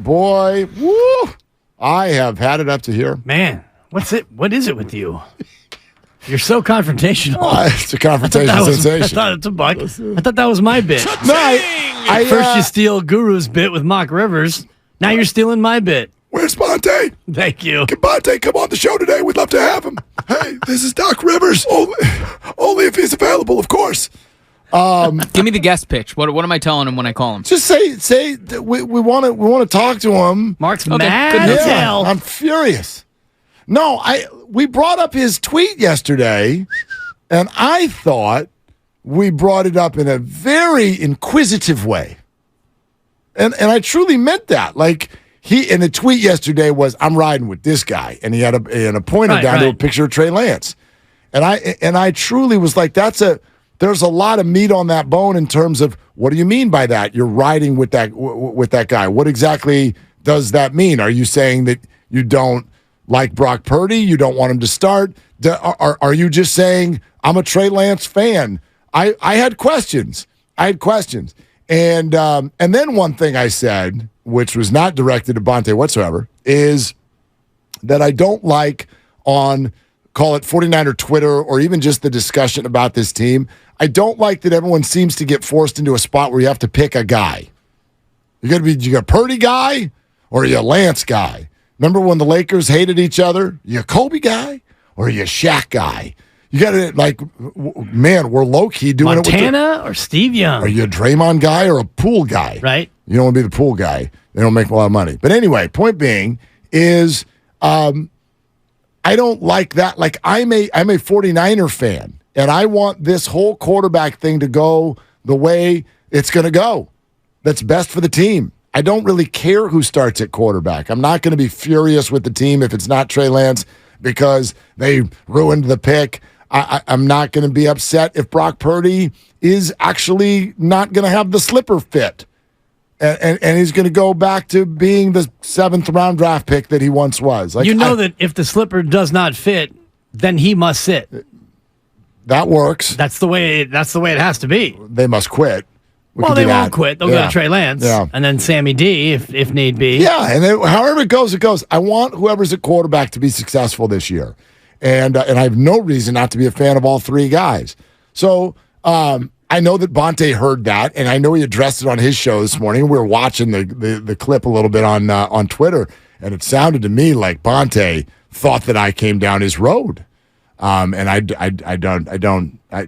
Boy, woo! I have had it up to here. Man, what is it with you? You're so confrontational. It's a confrontation sensation. I thought it's a buck. I thought that was my bit. No, First you steal Guru's bit with Mock Rivers. Now you're stealing my bit. Where's Bonta? Thank you. Can Bonta come on the show today? We'd love to have him. Hey, this is Doc Rivers. Only if he's available, of course. Give me the guest pitch. What am I telling him when I call him? Just say that we want to talk to him. Mark's Okay, mad good as news. hell. I'm furious. No, we brought up his tweet yesterday, and I thought we brought it up in a very inquisitive way. And I truly meant that. Like, the tweet yesterday was, I'm riding with this guy. And he had a pointer down to a picture of Trey Lance. And I truly was like, there's a lot of meat on that bone in terms of, what do you mean by that? You're riding with that guy. What exactly does that mean? Are you saying that you don't like Brock Purdy? You don't want him to start? Are you just saying, I'm a Trey Lance fan? I had questions. And then one thing I said, which was not directed to Bonta whatsoever, is that I don't like on, call it 49er Twitter, or even just the discussion about this team, I don't like that everyone seems to get forced into a spot where you have to pick a guy. You got a Purdy guy or are you a Lance guy? Remember when the Lakers hated each other? You a Kobe guy or are you a Shaq guy? You got to, man, we're low-key doing Montana or Steve Young? Are you a Draymond guy or a Pool guy? Right. You don't want to be the Pool guy. They don't make a lot of money. But anyway, point being is I don't like that. Like, I'm a 49er fan, and I want this whole quarterback thing to go the way it's going to go. That's best for the team. I don't really care who starts at quarterback. I'm not going to be furious with the team if it's not Trey Lance because they ruined the pick. I'm not going to be upset if Brock Purdy is actually not going to have the slipper fit. And he's going to go back to being the 7th-round draft pick that he once was. Like, that if the slipper does not fit, then he must sit. That works. That's the way it has to be. They must quit. They won't quit. They'll go to Trey Lance and then Sammy D if need be. Yeah, and however it goes, it goes. I want whoever's at quarterback to be successful this year. And I have no reason not to be a fan of all three guys. So I know that Bonta heard that, and I know he addressed it on his show this morning. We were watching the clip a little bit on Twitter, and it sounded to me like Bonta thought that I came down his road. And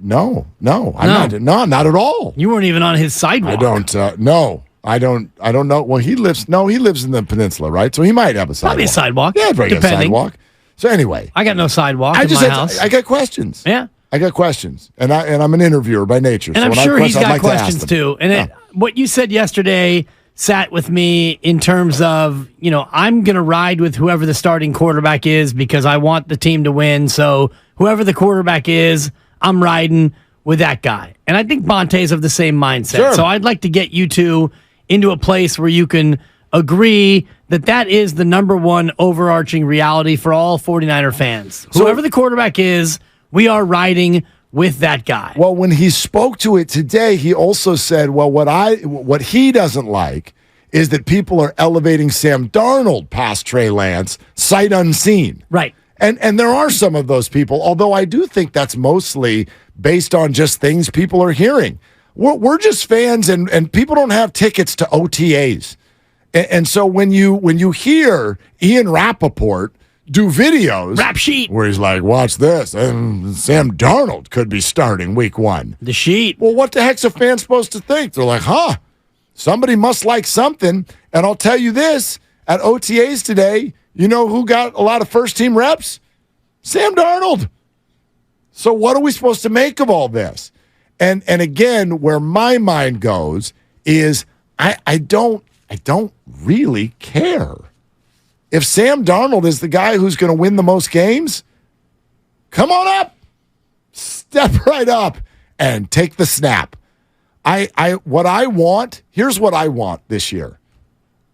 no, not at all. You weren't even on his sidewalk. I don't know. Well, he lives in the peninsula, right? So he might have a sidewalk. Probably a sidewalk. Yeah, probably a sidewalk. So anyway, I got no sidewalk in my house. I got questions. Yeah. I got questions, and I'm an interviewer by nature. And I'm sure he's got questions too. And what you said yesterday sat with me in terms of, I'm going to ride with whoever the starting quarterback is because I want the team to win. So whoever the quarterback is, I'm riding with that guy. And I think Bonta's of the same mindset. Sure. So I'd like to get you two into a place where you can agree that is the number one overarching reality for all 49er fans. So, whoever the quarterback is, we are riding with that guy. Well, when he spoke to it today, he also said, well, what he doesn't like is that people are elevating Sam Darnold past Trey Lance, sight unseen. Right. And there are some of those people, although I do think that's mostly based on just things people are hearing. We're just fans, and people don't have tickets to OTAs. And so when you hear Ian Rappaport do videos, Rap sheet, where he's like, watch this, and Sam Darnold could be starting week 1. The sheet. Well, what the heck's a fan supposed to think? They're like, somebody must like something. And I'll tell you this, at OTAs today, you know who got a lot of first-team reps? Sam Darnold. So what are we supposed to make of all this? And again, where my mind goes is I don't really care. If Sam Darnold is the guy who's going to win the most games, come on up. Step right up and take the snap. Here's what I want this year.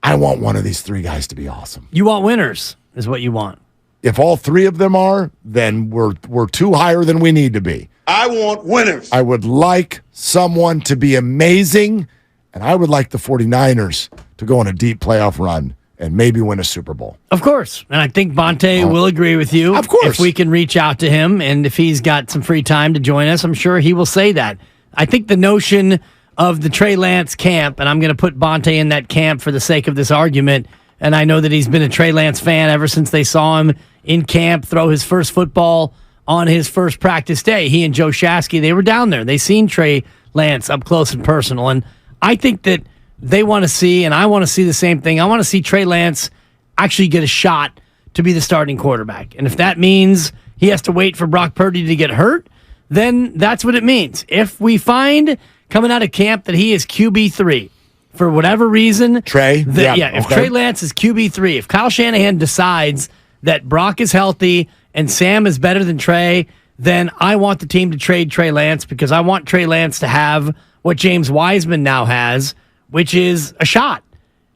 I want one of these three guys to be awesome. You want winners, is what you want. If all three of them are, then we're too higher than we need to be. I want winners. I would like someone to be amazing, and I would like the 49ers to go on a deep playoff run and maybe win a Super Bowl. Of course. And I think Bonta will agree with you. Of course. If we can reach out to him and if he's got some free time to join us, I'm sure he will say that. I think the notion of the Trey Lance camp, and I'm going to put Bonta in that camp for the sake of this argument, and I know that he's been a Trey Lance fan ever since they saw him in camp throw his first football on his first practice day. He and Joe Shasky, they were down there. They seen Trey Lance up close and personal, and I think that they want to see, and I want to see the same thing. I want to see Trey Lance actually get a shot to be the starting quarterback. And if that means he has to wait for Brock Purdy to get hurt, then that's what it means. If we find coming out of camp that he is QB3 for whatever reason, Trey, if Trey Lance is QB3, if Kyle Shanahan decides that Brock is healthy and Sam is better than Trey, then I want the team to trade Trey Lance because I want Trey Lance to have what James Wiseman now has, which is a shot.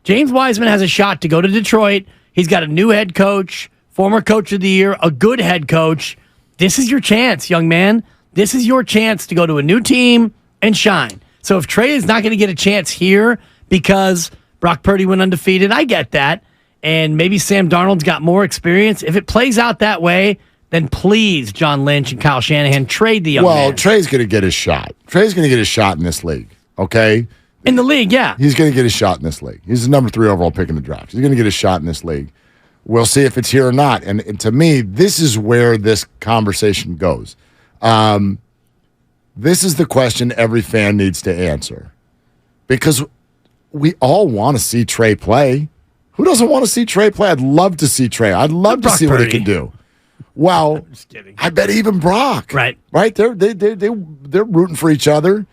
James Wiseman has a shot to go to Detroit. He's got a new head coach, former coach of the year, a good head coach. This is your chance, young man. This is your chance to go to a new team and shine. So if Trey is not going to get a chance here because Brock Purdy went undefeated, I get that. And maybe Sam Darnold's got more experience. If it plays out that way, then please, John Lynch and Kyle Shanahan, trade the young man. Well, Trey's going to get his shot. Trey's going to get his shot in this league, okay? In the league, yeah. He's going to get his shot in this league. He's the number 3 overall pick in the draft. He's going to get his shot in this league. We'll see if it's here or not. And to me, this is where this conversation goes. This is the question every fan needs to answer. Because we all want to see Trey play. Who doesn't want to see Trey play? I'd love to see Trey. I'd love to see what he can do. Well, I bet even Brock. Right. They're rooting for each other.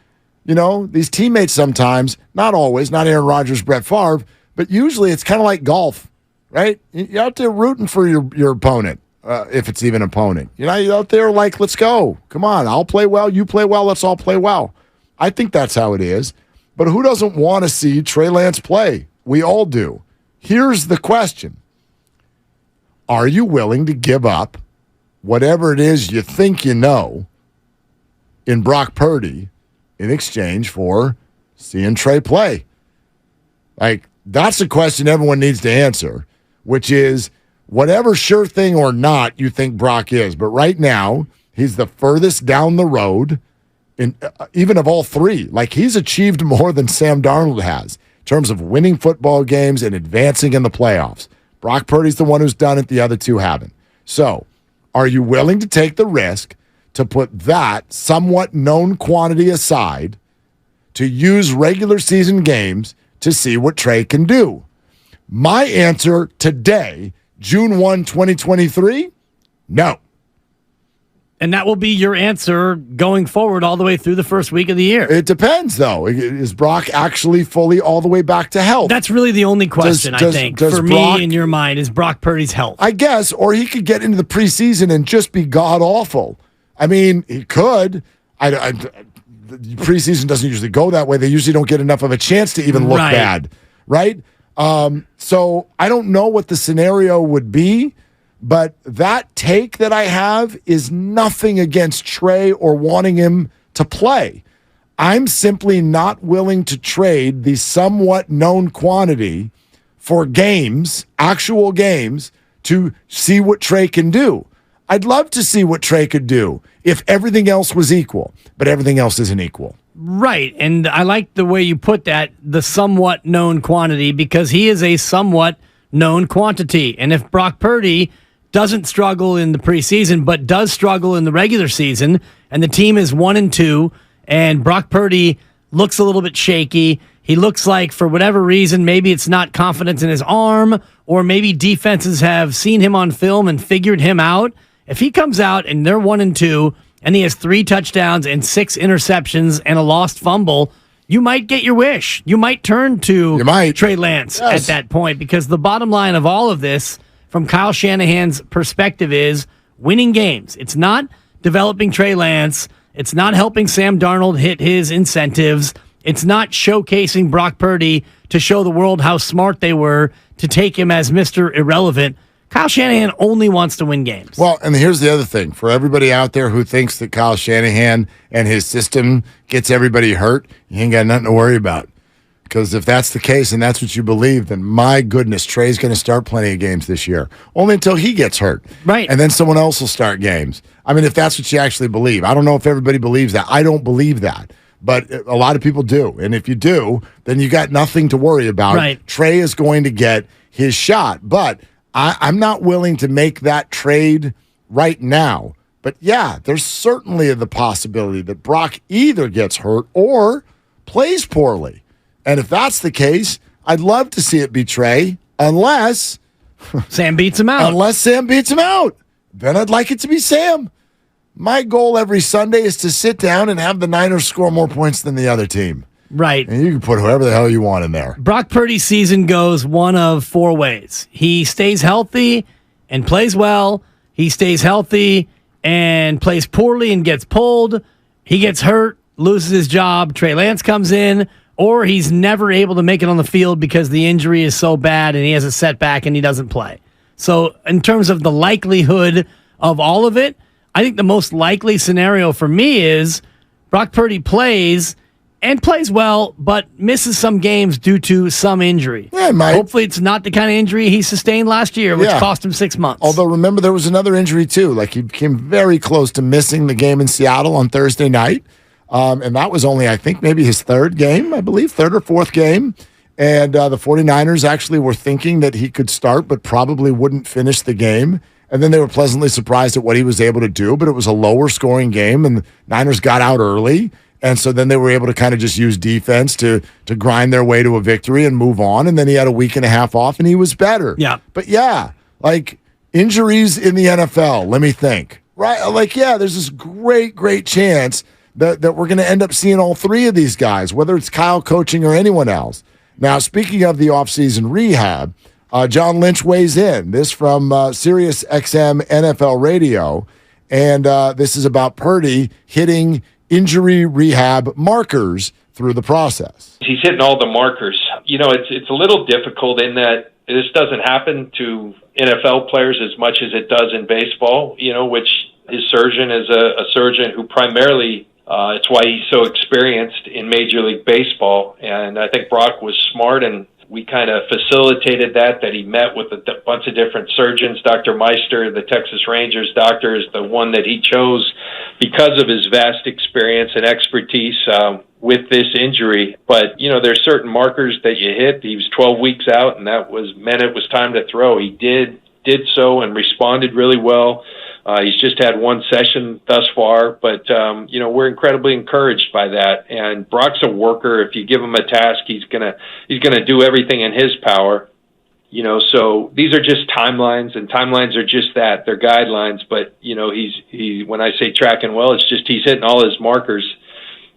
You know, these teammates sometimes, not always, not Aaron Rodgers, Brett Favre, but usually it's kind of like golf, right? You're out there rooting for your opponent, if it's even an opponent. You're out there like, let's go. Come on, I'll play well, you play well, let's all play well. I think that's how it is. But who doesn't want to see Trey Lance play? We all do. Here's the question. Are you willing to give up whatever it is you think you know in Brock Purdy in exchange for seeing Trey play? Like, that's a question everyone needs to answer, which is whatever sure thing or not you think Brock is. But right now, he's the furthest down the road, even of all three. Like, he's achieved more than Sam Darnold has in terms of winning football games and advancing in the playoffs. Brock Purdy's the one who's done it. The other two haven't. So, are you willing to take the risk to put that somewhat known quantity aside to use regular season games to see what Trey can do? My answer today, June 1, 2023, no. And that will be your answer going forward all the way through the first week of the year. It depends, though. Is Brock actually fully all the way back to health? That's really the only question, I think, for me in your mind, is Brock Purdy's health. I guess, or he could get into the preseason and just be god-awful. I mean, he could. The preseason doesn't usually go that way. They usually don't get enough of a chance to even look bad, right? So I don't know what the scenario would be, but that take that I have is nothing against Trey or wanting him to play. I'm simply not willing to trade the somewhat known quantity for games, actual games, to see what Trey can do. I'd love to see what Trey could do if everything else was equal, but everything else isn't equal. Right, and I like the way you put that, the somewhat known quantity, because he is a somewhat known quantity. And if Brock Purdy doesn't struggle in the preseason, but does struggle in the regular season, and the team is 1-2, and Brock Purdy looks a little bit shaky, he looks like, for whatever reason, maybe it's not confidence in his arm, or maybe defenses have seen him on film and figured him out. If he comes out and they're 1-2, and he has 3 touchdowns and 6 interceptions and a lost fumble, you might get your wish. You might turn to Trey Lance at that point, because the bottom line of all of this, from Kyle Shanahan's perspective, is winning games. It's not developing Trey Lance. It's not helping Sam Darnold hit his incentives. It's not showcasing Brock Purdy to show the world how smart they were to take him as Mr. Irrelevant. Kyle Shanahan only wants to win games. Well, and here's the other thing. For everybody out there who thinks that Kyle Shanahan and his system gets everybody hurt, you ain't got nothing to worry about. Because if that's the case and that's what you believe, then my goodness, Trey's going to start plenty of games this year. Only until he gets hurt. Right. And then someone else will start games. I mean, if that's what you actually believe. I don't know if everybody believes that. I don't believe that. But a lot of people do. And if you do, then you got nothing to worry about. Right. Trey is going to get his shot. But I'm not willing to make that trade right now. But yeah, there's certainly the possibility that Brock either gets hurt or plays poorly. And if that's the case, I'd love to see it be Trey, unless Sam beats him out. Unless Sam beats him out. Then I'd like it to be Sam. My goal every Sunday is to sit down and have the Niners score more points than the other team. Right. And you can put whoever the hell you want in there. Brock Purdy's season goes one of 4 ways. He stays healthy and plays well. He stays healthy and plays poorly and gets pulled. He gets hurt, loses his job. Trey Lance comes in. Or he's never able to make it on the field because the injury is so bad and he has a setback and he doesn't play. So in terms of the likelihood of all of it, I think the most likely scenario for me is Brock Purdy plays and plays well, but misses some games due to some injury. Yeah, Mike. Hopefully it's not the kind of injury he sustained last year, which cost him 6 months. Although, remember, there was another injury, too. Like, he came very close to missing the game in Seattle on Thursday night. And that was only, I think, maybe his 3rd game, I believe, 3rd or 4th game. And the 49ers actually were thinking that he could start, but probably wouldn't finish the game. And then they were pleasantly surprised at what he was able to do, but it was a lower scoring game, and the Niners got out early. And so then they were able to kind of just use defense to grind their way to a victory and move on. And then he had a week and a half off, and he was better. Yeah. But yeah, like injuries in the NFL, let me think. Right? Like, yeah, there's this great chance that we're going to end up seeing all 3 of these guys, whether it's Kyle coaching or anyone else. Now, speaking of the offseason rehab, John Lynch weighs in. This from Sirius XM NFL Radio, and this is about Purdy hitting injury rehab markers through the process. He's hitting all the markers. You know, it's a little difficult in that this doesn't happen to NFL players as much as it does in baseball, you know, which his surgeon is a surgeon who primarily it's why he's so experienced in Major League Baseball. And I think Brock was smart, and we kind of facilitated that he met with a bunch of different surgeons. Dr. Meister, the Texas Rangers doctor, is the one that he chose because of his vast experience and expertise with this injury. But, you know, there's certain markers that you hit. He was 12 weeks out, and that meant it was time to throw. He did so and responded really well. He's just had 1 session thus far, but, you know, we're incredibly encouraged by that. And Brock's a worker. If you give him a task, he's gonna do everything in his power. You know, so these are just timelines, and timelines are just that. They're guidelines, but, you know, when I say tracking well, it's just he's hitting all his markers.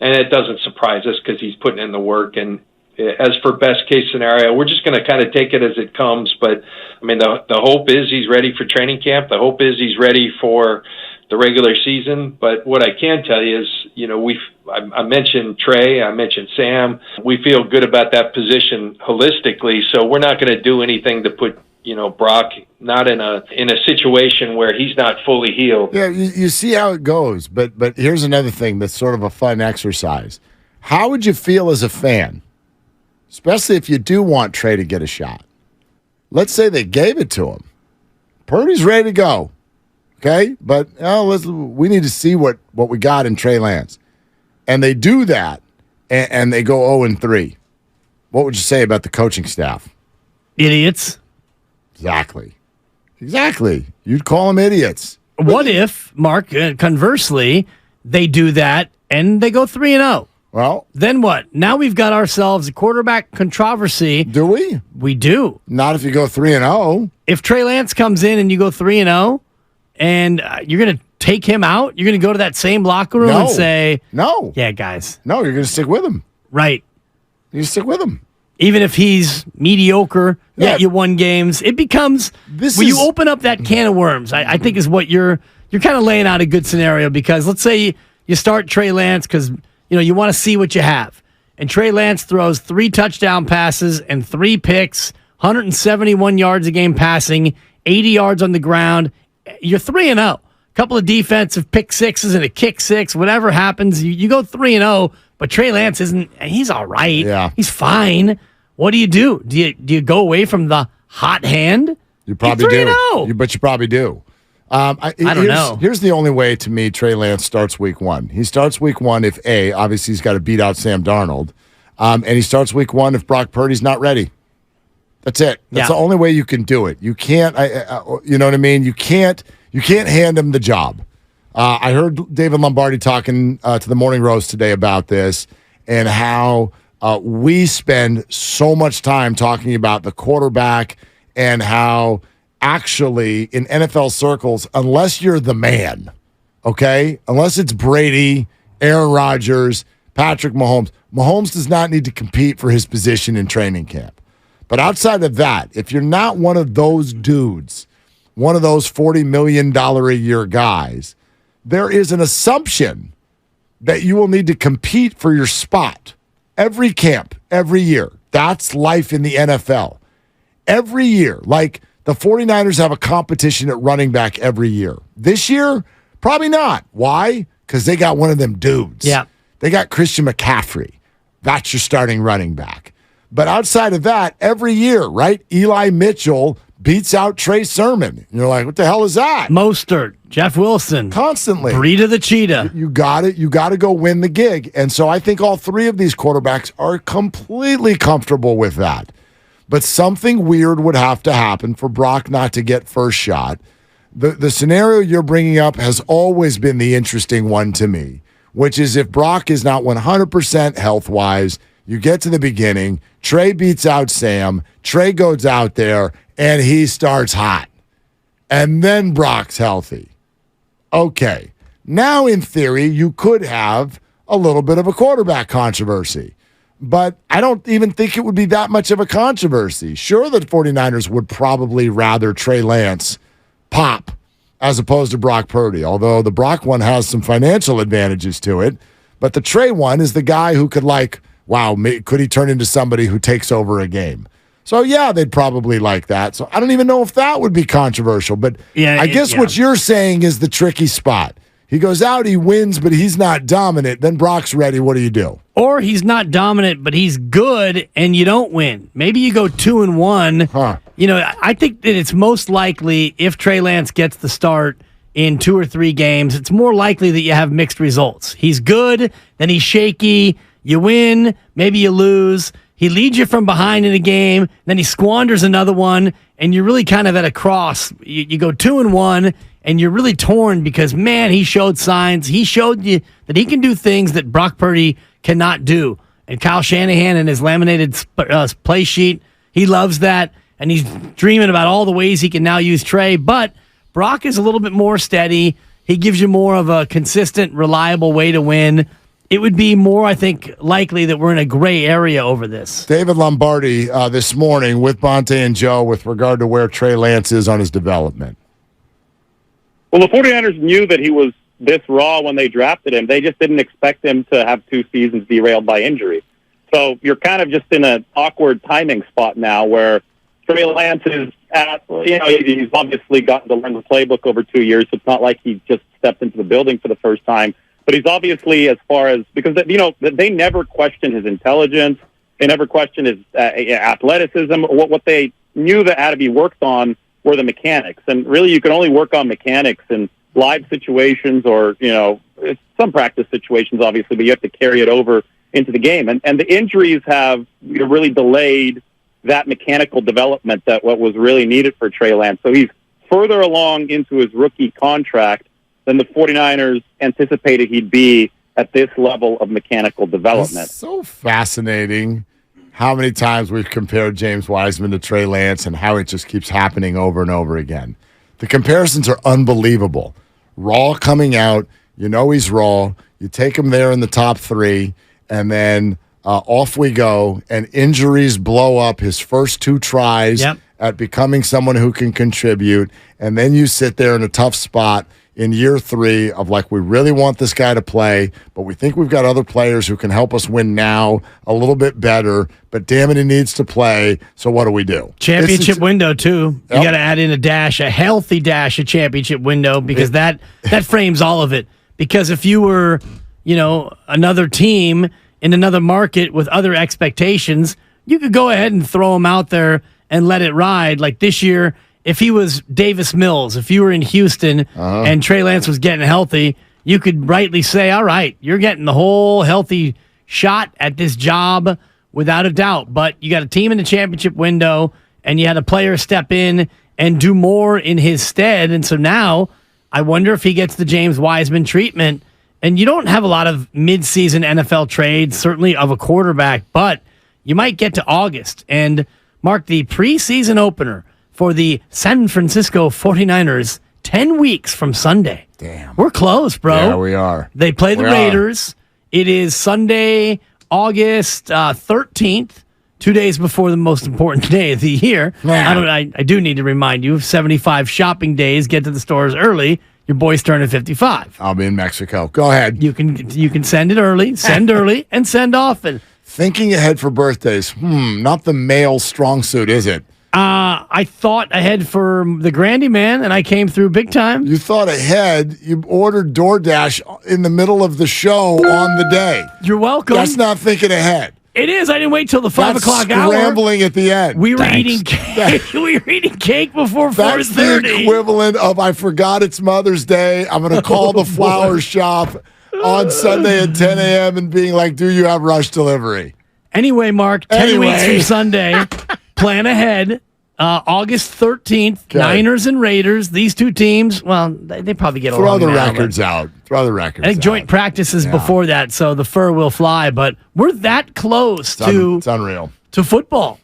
And it doesn't surprise us because he's putting in the work. And as for best case scenario, we're just going to kind of take it as it comes. But I mean, the hope is he's ready for training camp. The hope is he's ready for the regular season. But what I can tell you is, you know, I mentioned Trey, I mentioned Sam. We feel good about that position holistically. So we're not going to do anything to put, you know, Brock not in a situation where he's not fully healed. Yeah, you see how it goes. But here's another thing that's sort of a fun exercise. How would you feel as a fan? Especially if you do want Trey to get a shot. Let's say they gave it to him. Purdy's ready to go. Okay? But we need to see what we got in Trey Lance. And they do that, and they go 0-3. What would you say about the coaching staff? Idiots. Exactly. You'd call them idiots. What if, Mark, conversely, they do that and they go 3-0? Well, then what? Now we've got ourselves a quarterback controversy. Do we? We do. Not if you go 3-0. If Trey Lance comes in and you go 3-0, and you're going to take him out, you're going to go to that same locker room and say, "No, yeah, guys, no, you're going to stick with him." Right? You stick with him, even if he's mediocre. Yeah, you won games. It becomes you open up that can of worms. I think is what you're kind of laying out a good scenario, because let's say you start Trey Lance because you want to see what you have. And Trey Lance throws 3 touchdown passes and 3 picks, 171 yards a game passing, 80 yards on the ground. You're 3-0. couple of defensive pick sixes and a kick six, whatever happens, you go 3-0, but Trey Lance he's all right. Yeah. He's fine. What do you do? Do you go away from the hot hand? You probably do. But you probably do. I don't know. Here's the only way, to me, Trey Lance starts week one. He starts week one if, obviously he's got to beat out Sam Darnold. And he starts week one if Brock Purdy's not ready. That's it. That's the only way you can do it. You can't, you know what I mean? You can't hand him the job. I heard David Lombardi talking to the Morning Roast today about this and how we spend so much time talking about the quarterback and how actually in NFL circles, unless you're the man, okay, unless it's Brady, Aaron Rodgers, Patrick Mahomes does not need to compete for his position in training camp. But outside of that, if you're not one of those dudes, one of those $40 million a year guys, there is an assumption that you will need to compete for your spot every camp, every year. That's life in the NFL. Every year, like the 49ers have a competition at running back every year. This year, probably not. Why? Because they got one of them dudes. Yeah. They got Christian McCaffrey. That's your starting running back. But outside of that, every year, right? Eli Mitchell beats out Trey Sermon. And you're like, what the hell is that? Mostert, Jeff Wilson. Constantly. Breida the Cheetah. You got it. You got to go win the gig. And so I think all three of these quarterbacks are completely comfortable with that. But something weird would have to happen for Brock not to get first shot. The scenario you're bringing up has always been the interesting one to me, which is if Brock is not 100% health-wise, you get to the beginning, Trey beats out Sam, Trey goes out there, and he starts hot. And then Brock's healthy. Okay. Now, in theory, you could have a little bit of a quarterback controversy. But I don't even think it would be that much of a controversy. Sure, the 49ers would probably rather Trey Lance pop as opposed to Brock Purdy, although the Brock one has some financial advantages to it. But the Trey one is the guy who could could he turn into somebody who takes over a game? So, yeah, they'd probably like that. So I don't even know if that would be controversial. But I guess what you're saying is the tricky spot. He goes out, he wins, but he's not dominant. Then Brock's ready. What do you do? Or he's not dominant, but he's good, and you don't win. Maybe you go 2-1. Huh. You know, I think that it's most likely if Trey Lance gets the start in 2 or 3 games, it's more likely that you have mixed results. He's good, then he's shaky. You win, maybe you lose. He leads you from behind in a game, then he squanders another one, and you're really kind of at a cross. You go 2-1. And you're really torn because, man, he showed signs. He showed you that he can do things that Brock Purdy cannot do. And Kyle Shanahan and his laminated play sheet, he loves that. And he's dreaming about all the ways he can now use Trey. But Brock is a little bit more steady. He gives you more of a consistent, reliable way to win. It would be more, I think, likely that we're in a gray area over this. David Lombardi this morning with Bonta and Joe with regard to where Trey Lance is on his development. Well, the 49ers knew that he was this raw when they drafted him. They just didn't expect him to have 2 seasons derailed by injury. So you're kind of just in an awkward timing spot now where Trey Lance is he's obviously gotten to learn the playbook over 2 years. So it's not like he just stepped into the building for the first time. But he's obviously, because they never questioned his intelligence. They never questioned his athleticism. What they knew that had to be worked on were the mechanics. And really, you can only work on mechanics in live situations or, some practice situations, obviously, but you have to carry it over into the game. And the injuries have really delayed that mechanical development that what was really needed for Trey Lance. So he's further along into his rookie contract than the 49ers anticipated he'd be at this level of mechanical development. It's so fascinating how many times we've compared James Wiseman to Trey Lance and how it just keeps happening over and over again. The comparisons are unbelievable. Raw coming out, he's raw. You take him there in the top 3, and then off we go, and injuries blow up his first 2 tries at becoming someone who can contribute, and then you sit there in a tough spot. in year 3 of like, we really want this guy to play, but we think we've got other players who can help us win now a little bit better, but damn it, he needs to play. So what do? Championship window, too. Yep. You got to add in a healthy dash, a championship window, because that frames all of it. Because if you were, another team in another market with other expectations, you could go ahead and throw him out there and let it ride. Like this year, if he was Davis Mills, if you were in Houston and Trey Lance was getting healthy, you could rightly say, all right, you're getting the whole healthy shot at this job without a doubt. But you got a team in the championship window, and you had a player step in and do more in his stead. And so now I wonder if he gets the James Wiseman treatment. And you don't have a lot of midseason NFL trades, certainly of a quarterback, but you might get to August and mark the preseason opener for the San Francisco 49ers 10 weeks from Sunday. Damn. We're close, bro. Yeah, we are. They play the Raiders. It is Sunday, August 13th, 2 days before the most important day of the year. I do need to remind you, 75 shopping days, get to the stores early. Your boy's turning 55. I'll be in Mexico. Go ahead. You can send it early, and send often. Thinking ahead for birthdays. Not the male strong suit, is it? I thought ahead for the Grandy man, and I came through big time. You thought ahead. You ordered DoorDash in the middle of the show on the day. You're welcome. That's not thinking ahead. It is. I didn't wait till the 5 o'clock hour. Scrambling at the end. We were eating cake. We were eating cake before 4:30. That's the equivalent of, I forgot it's Mother's Day. I'm going to call the flower shop on Sunday at 10 a.m. and being like, do you have rush delivery? Anyway, Mark, 10 weeks from Sunday, plan ahead. August 13th, okay. Niners and Raiders. These two teams, well, they probably get along. Throw the records out. I think joint practices before that, so the fur will fly. But we're that close it's unreal. to football.